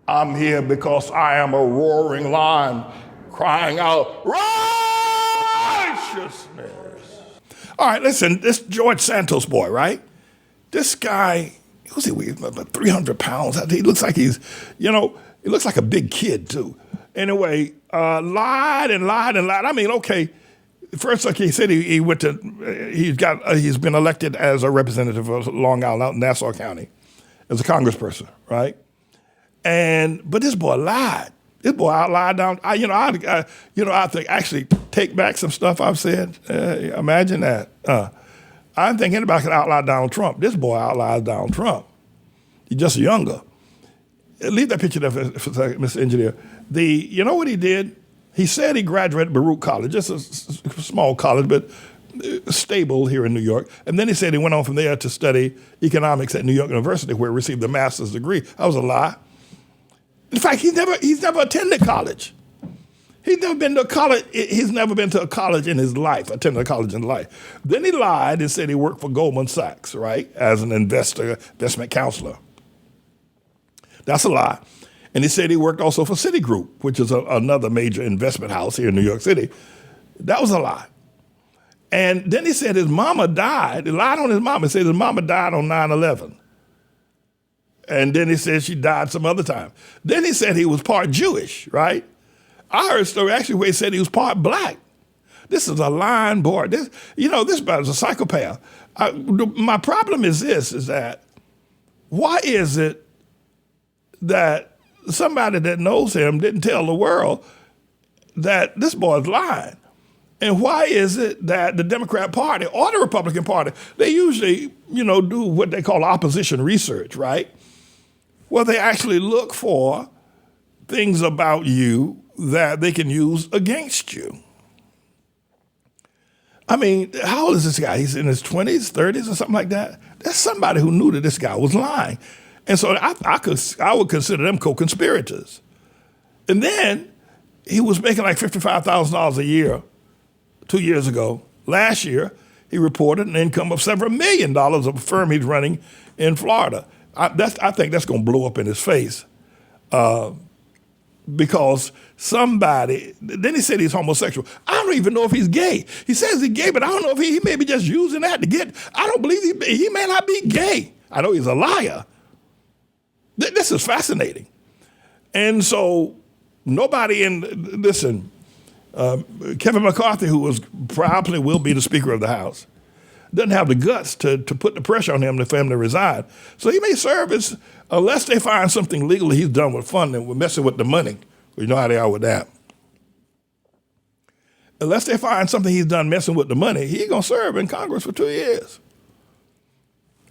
I'm here because I am a roaring lion crying out righteousness. All right, listen, this George Santos boy, right? This guy, who's he weigh? About 300 pounds. He looks like he's, he looks like a big kid too. Anyway, lied and lied and lied. I mean, okay, first, like he said, he's been elected as a representative of Long Island out in Nassau County as a congressperson, right? But this boy lied. This boy out-lied down. I think actually take back some stuff I've said. Imagine that. I didn't think anybody could outlie Donald Trump. This boy outlies Donald Trump. He's just younger. Leave that picture there for a second, Mr. Engineer. You know what he did? He said he graduated Baruch College, just a small college, but stable here in New York. And then he said he went on from there to study economics at New York University, where he received a master's degree. That was a lie. In fact, he's never attended college. He's never been to college. He's never been to a college in his life, attended a college in his life. Then he lied and said he worked for Goldman Sachs, right, as an investment counselor. That's a lie. And he said he worked also for Citigroup, which is another major investment house here in New York City. That was a lie. And then he said his mama died. He lied on his mama. He said his mama died on 9/11. And then he said she died some other time. Then he said he was part Jewish, right? I heard a story actually where he said he was part black. This is a lying boy. This guy is a psychopath. My problem is this, is that why is it that somebody that knows him didn't tell the world that this boy is lying? And why is it that the Democrat Party or the Republican Party, they usually, do what they call opposition research, right? Well, they actually look for things about you that they can use against you. I mean, how old is this guy? He's in his 20s, 30s, or something like that. That's somebody who knew that this guy was lying. And so I would consider them co-conspirators. And then he was making like $55,000 a year 2 years ago. Last year, he reported an income of several $1 million of a firm he's running in Florida. I think that's going to blow up in his face because somebody, then he said he's homosexual. I don't even know if he's gay. He says he's gay, but I don't know if he may be just using that to get, I don't believe he may not be gay. I know he's a liar. This is fascinating. And so listen, Kevin McCarthy, who probably will be the Speaker of the House, doesn't have the guts to put the pressure on him for him to resign. So he may serve unless they find something legally he's done with funding, with messing with the money. You know how they are with that. Unless they find something he's done messing with the money, he's going to serve in Congress for 2 years.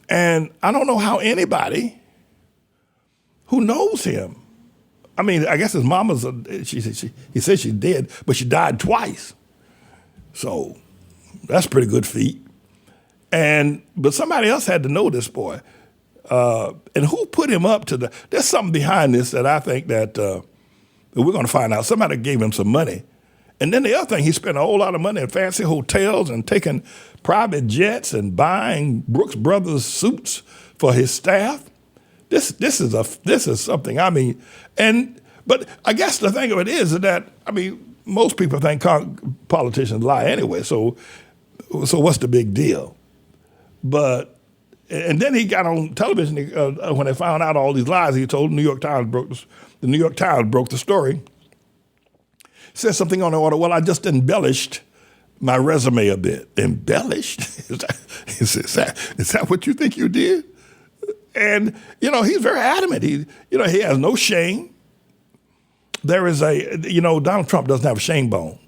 And I don't know how anybody who knows him, I mean, I guess his mama's, he said she's dead, but she died twice. So that's a pretty good feat. But somebody else had to know this boy. And who put him up to there's something behind this that I think that we're going to find out. Somebody gave him some money. And then the other thing, he spent a whole lot of money in fancy hotels and taking private jets and buying Brooks Brothers suits for his staff. This is something, I mean, but I guess the thing of it is that, I mean, most people think politicians lie anyway, so what's the big deal? And then he got on television when they found out all these lies he told. The New York Times broke the story. Said something on the order, well, I just embellished my resume a bit. Embellished? Is that what you think you did? And, he's very adamant. He has no shame. There is Donald Trump doesn't have a shame bone.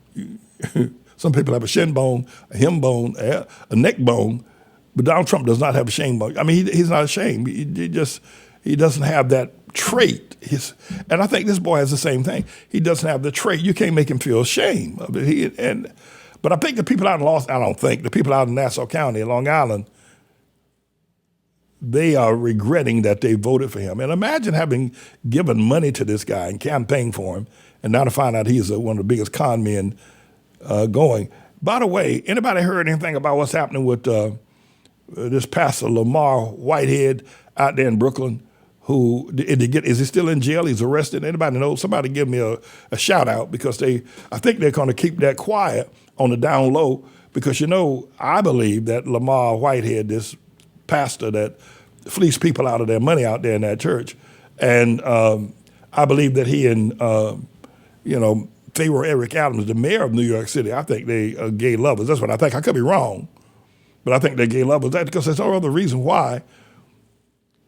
Some people have a shin bone, a hem bone, a neck bone, but Donald Trump does not have a shame bone. I mean, he's not ashamed. He doesn't have that trait. And I think this boy has the same thing. He doesn't have the trait. You can't make him feel shame. But I think the people out the people out in Nassau County, Long Island, they are regretting that they voted for him. And imagine having given money to this guy and campaigned for him, and now to find out he's one of the biggest con men going. By the way, anybody heard anything about what's happening with this pastor Lamar Whitehead out there in Brooklyn, who is he still in jail? He's arrested. Anybody know? Somebody give me a shout out, because I think they're going to keep that quiet on the down low, because I believe that Lamar Whitehead, this pastor that fleeced people out of their money out there in that church, and I believe that he and Pharaoh Eric Adams, the mayor of New York City, I think they are gay lovers. That's what I think. I could be wrong, but I think they're gay lovers. That's because there's no other reason why.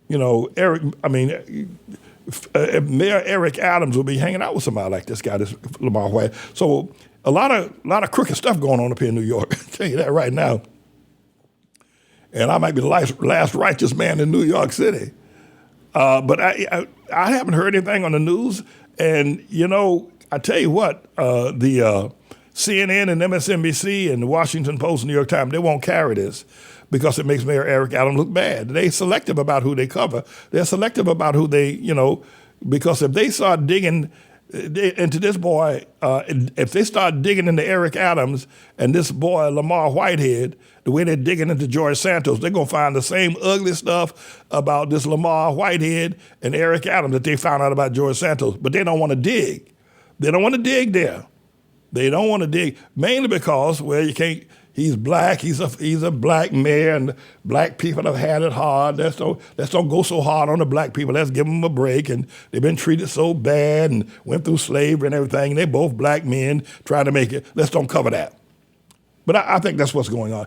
Mayor Eric Adams will be hanging out with somebody like this guy, this Lamar White. So a lot of crooked stuff going on up here in New York. I'll tell you that right now. And I might be the last righteous man in New York City. But I haven't heard anything on the news. And, I tell you what, the CNN and MSNBC and the Washington Post and New York Times, they won't carry this, because it makes Mayor Eric Adams look bad. They're selective about who they cover. They're selective about who they, because if they start digging into this boy, if they start digging into Eric Adams and this boy, Lamar Whitehead, the way they're digging into George Santos, they're going to find the same ugly stuff about this Lamar Whitehead and Eric Adams that they found out about George Santos. But they don't want to dig. They don't want to dig there. They don't want to dig, mainly because, you can't. He's black. He's a black mayor, and black people have had it hard. Let's don't go so hard on the black people. Let's give them a break. And they've been treated so bad and went through slavery and everything. And they're both black men trying to make it. Let's don't cover that. But I think that's what's going on.